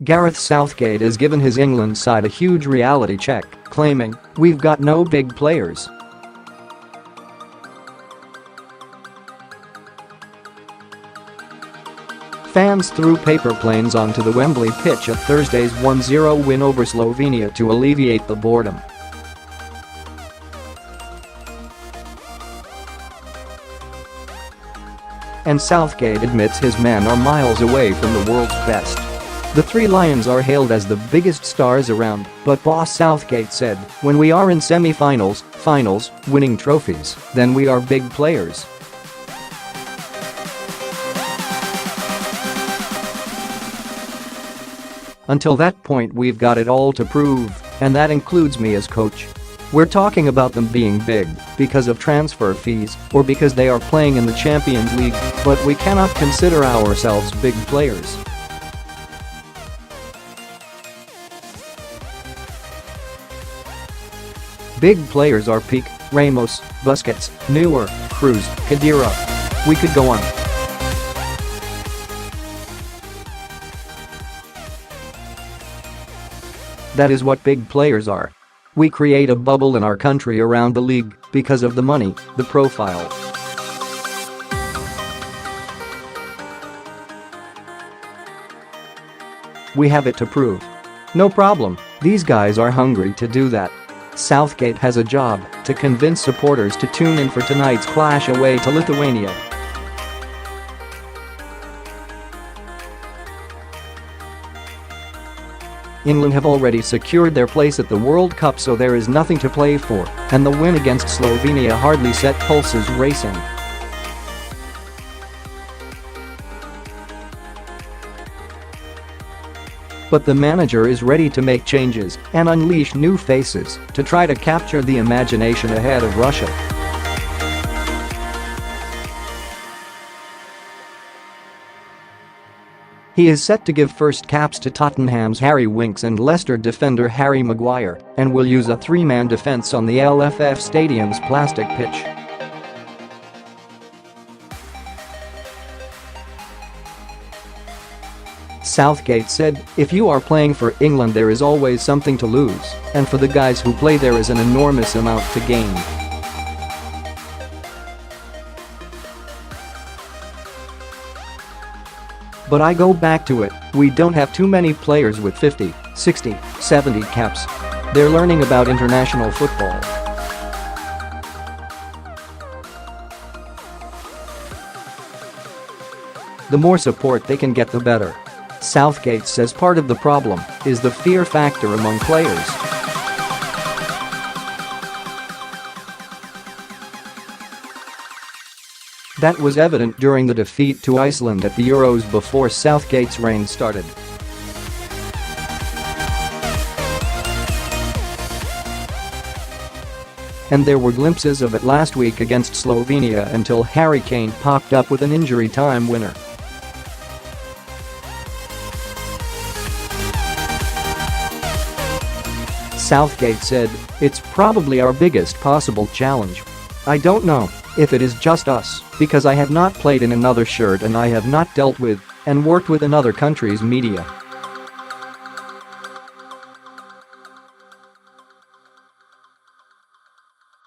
Gareth Southgate has given his England side a huge reality check, claiming, "We've got no big players." Fans threw paper planes onto the Wembley pitch at Thursday's 1-0 win over Slovenia to alleviate the boredom. And Southgate admits his men are miles away from the world's best. The Three Lions are hailed as the biggest stars around, but boss Southgate said, "When we are in semi-finals, finals, winning trophies, then we are big players." "Until that point we've got it all to prove, and that includes me as coach. We're talking about them being big because of transfer fees or because they are playing in the Champions League, but we cannot consider ourselves big players." Big players are Pique, Ramos, Busquets, Neuer, Kroos, Khedira. We could go on. That is what big players are. We create a bubble in our country around the league because of the money, the profile. We have it to prove. No problem, these guys are hungry to do that. Southgate has a job to convince supporters to tune in for tonight's clash away to Lithuania. England have already secured their place at the World Cup, so there is nothing to play for, and the win against Slovenia hardly set pulses racing. But the manager is ready to make changes and unleash new faces to try to capture the imagination ahead of Russia. He is set to give first caps to Tottenham's Harry Winks and Leicester defender Harry Maguire, and will use a three-man defence on the LFF Stadium's plastic pitch. Southgate said, "If you are playing for England there is always something to lose, and for the guys who play there is an enormous amount to gain." But I go back to it, we don't have too many players with 50, 60, 70 caps. They're learning about international football. The more support they can get, the better. Southgate says part of the problem is the fear factor among players. That was evident during the defeat to Iceland at the Euros before Southgate's reign started. And there were glimpses of it last week against Slovenia until Harry Kane popped up with an injury time winner. Southgate said, "It's probably our biggest possible challenge. I don't know if it is just us, because I have not played in another shirt and I have not dealt with and worked with another country's media.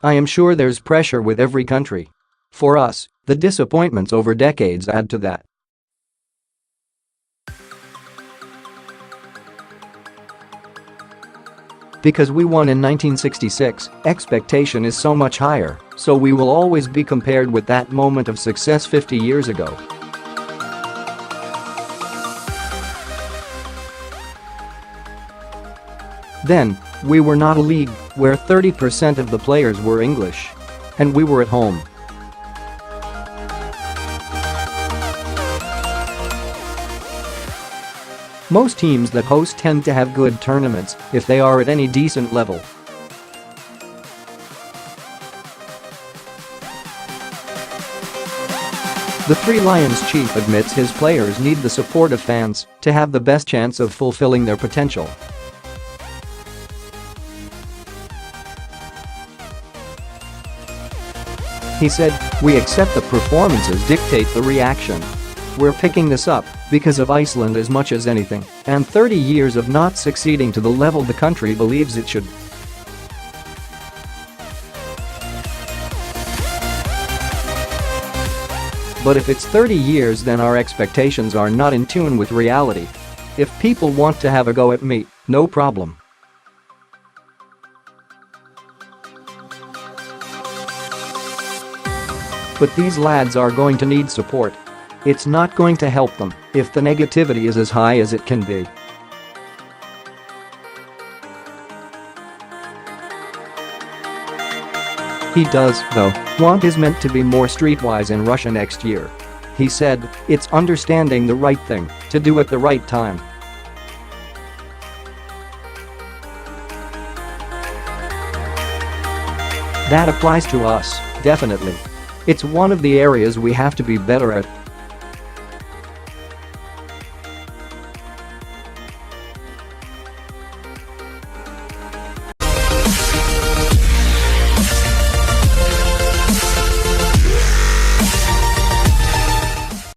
I am sure there's pressure with every country. For us, the disappointments over decades add to that. Because we won in 1966, expectation is so much higher, so we will always be compared with that moment of success 50 years ago. Then, we were not a league where 30% of the players were English. And we were at home. Most teams that host tend to have good tournaments if they are at any decent level. The Three Lions chief admits his players need the support of fans to have the best chance of fulfilling their potential. He said, "We accept the performances dictate the reaction. We're picking this up because of Iceland as much as anything, and 30 years of not succeeding to the level the country believes it should. But if it's 30 years, then our expectations are not in tune with reality. If people want to have a go at me, no problem. But these lads are going to need support. It's not going to help them if the negativity is as high as it can be. He does, though, want is meant to be more streetwise in Russia next year. He said, "It's understanding the right thing to do at the right time." That applies to us, definitely. It's one of the areas we have to be better at.